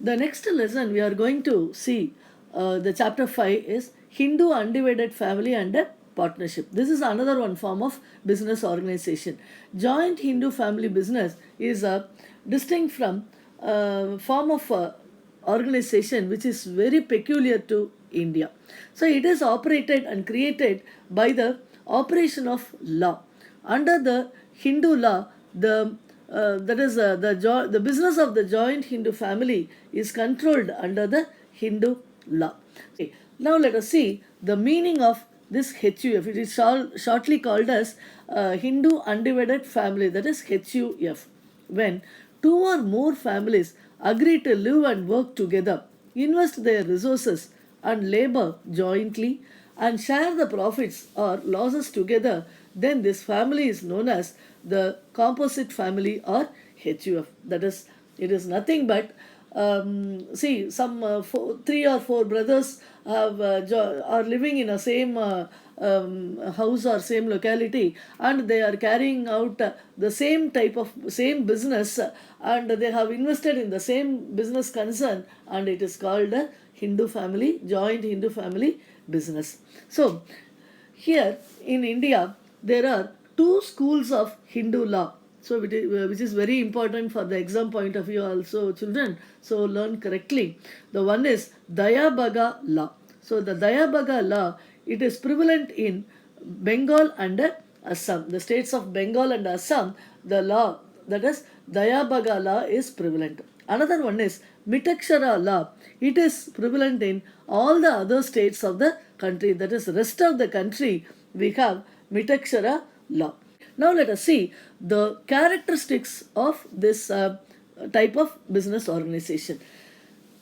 The next lesson we are going to see, the chapter 5 is Hindu undivided family and a partnership. This is another one form of business organization. Joint Hindu family business is a distinct from form of organization which is very peculiar to India. So it is operated and created by the operation of law. Under the Hindu law, the business of the joint Hindu family is controlled under the Hindu law. Okay. Now let us see the meaning of this HUF. It is shortly called as Hindu undivided family, that is HUF. When two or more families agree to live and work together, invest their resources and labor jointly, and share the profits or losses together, then this family is known as the composite family or HUF. That is, it is nothing but see, some three or four brothers are living in a same house or same locality, and they are carrying out the same type of same business, and they have invested in the same business concern, and it is called a Hindu family, joint Hindu family business. So here in India, there are two schools of Hindu law. So, which is very important for the exam point of view, also, children. So, learn correctly. The one is Dayabaga law. So, the Dayabaga law, it is prevalent in Bengal and Assam. The states of Bengal and Assam, the law, that is Dayabaga law, is prevalent. Another one is Mitakshara law. It is prevalent in all the other states of the country. That is, rest of the country, we have Mitakshara law. Now let us see the characteristics of this type of business organization.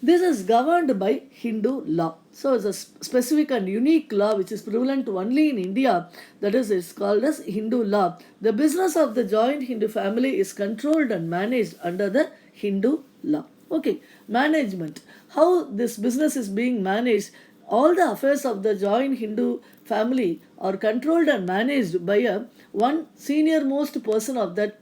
This is governed by Hindu law. So it's a specific and unique law which is prevalent only in India. That is, it's called as Hindu law. The business of the joint Hindu family is controlled and managed under the Hindu law. Okay, management. How this business is being managed. All the affairs of the joint Hindu family are controlled and managed by one senior most person of that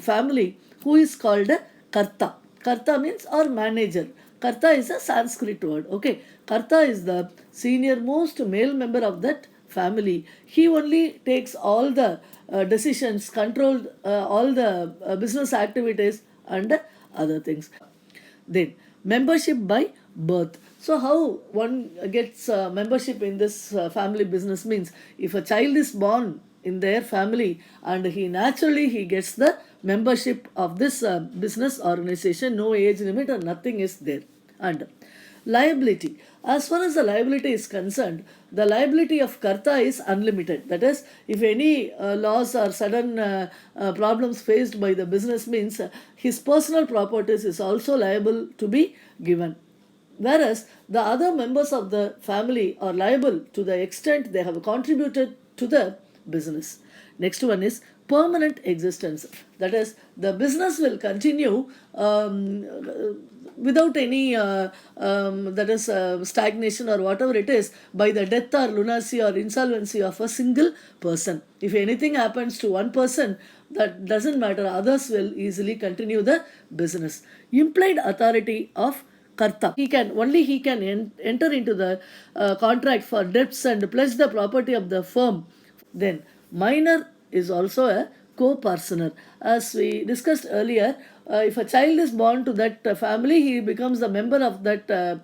family, who is called a Karta. Karta means or manager. Karta is a Sanskrit word. Okay. Karta is the senior most male member of that family. He only takes all the decisions, control all the business activities and other things. Then membership by birth. So how one gets membership in this family business means, if a child is born in their family, and he gets the membership of this business organization. No age limit or nothing is there. And liability, as far as the liability is concerned, the liability of Karta is unlimited. That is, if any loss or sudden problems faced by the business means, his personal properties is also liable to be given, whereas the other members of the family are liable to the extent they have contributed to the business. Next one is permanent existence. That is, the business will continue without any stagnation or whatever it is, by the death or lunacy or insolvency of a single person. If anything happens to one person, that doesn't matter, others will easily continue the business. Implied authority of Karta. He can enter into the contract for debts and pledge the property of the firm. Then minor is also a co-parsoner. As we discussed earlier, if a child is born to that family, he becomes a member of that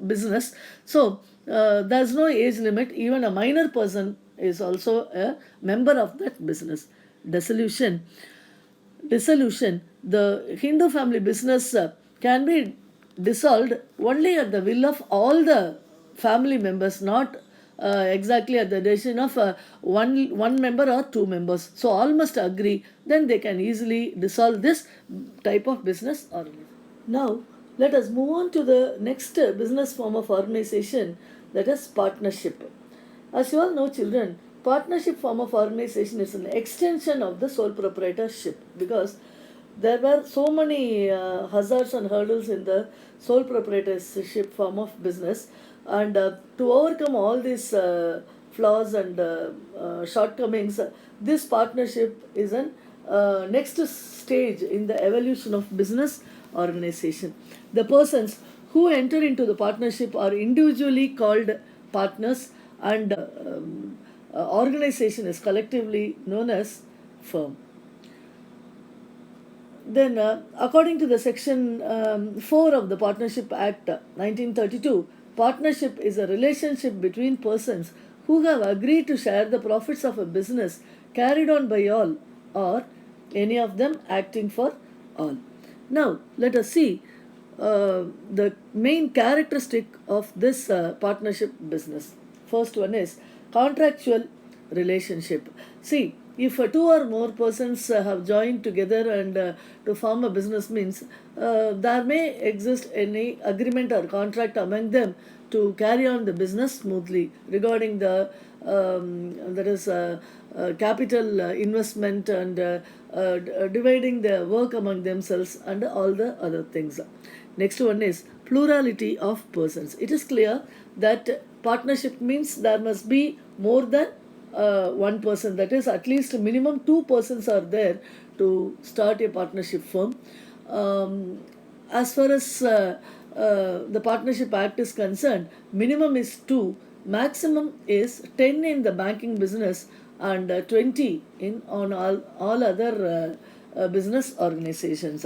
business. So there's no age limit. Even a minor person is also a member of that business. Dissolution, the Hindu family business can be dissolved only at the will of all the family members, not exactly at the decision of one member or two members. So all must agree, then they can easily dissolve this type of business organization. Now let us move on to the next business form of organization, that is partnership. As you all know, children, partnership form of organization is an extension of the sole proprietorship, because there were so many hazards and hurdles in the sole proprietorship form of business, and to overcome all these flaws and shortcomings, this partnership is an next stage in the evolution of business organization. The persons who enter into the partnership are individually called partners, and organization is collectively known as firm. Then, according to the section 4 of the Partnership Act 1932, partnership is a relationship between persons who have agreed to share the profits of a business carried on by all, or any of them acting for all. Now, let us see the main characteristic of this partnership business. First one is contractual relationship. See, if two or more persons have joined together and to form a business means there may exist any agreement or contract among them to carry on the business smoothly regarding the that is capital investment and dividing the work among themselves and all the other things. Next one is plurality of persons. It is clear that partnership means there must be more than one person, that is at least minimum two persons are there to start a partnership firm. As far as the Partnership Act is concerned, minimum is 2, maximum is 10 in the banking business, and 20 in on all other business organizations.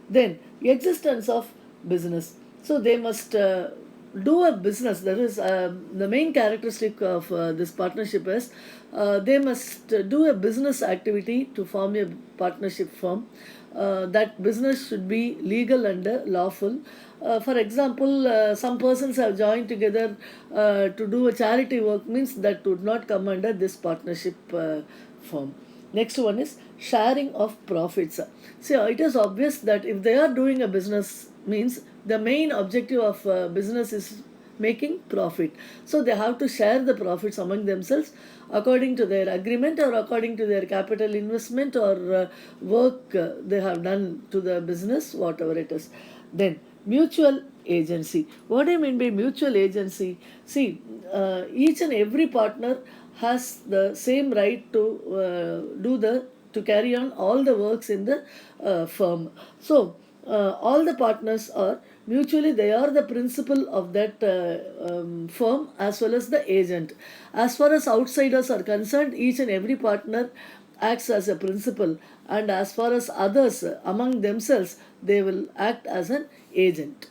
Then existence of business. So they must do a business. That is the main characteristic of this partnership is they must do a business activity to form a partnership firm. That business should be legal and lawful. For example, some persons have joined together to do a charity work means that would not come under this partnership firm. Next one is sharing of profits. So it is obvious that if they are doing a business means the main objective of business is making profit. So they have to share the profits among themselves according to their agreement or according to their capital investment or work they have done to the business, whatever it is. Then mutual agency. What do I mean by mutual agency? See, each and every partner has the same right to to carry on all the works in the firm. So all the partners are mutually, they are the principal of that firm as well as the agent. As far as outsiders are concerned, each and every partner acts as a principal, and as far as others among themselves, they will act as an agent.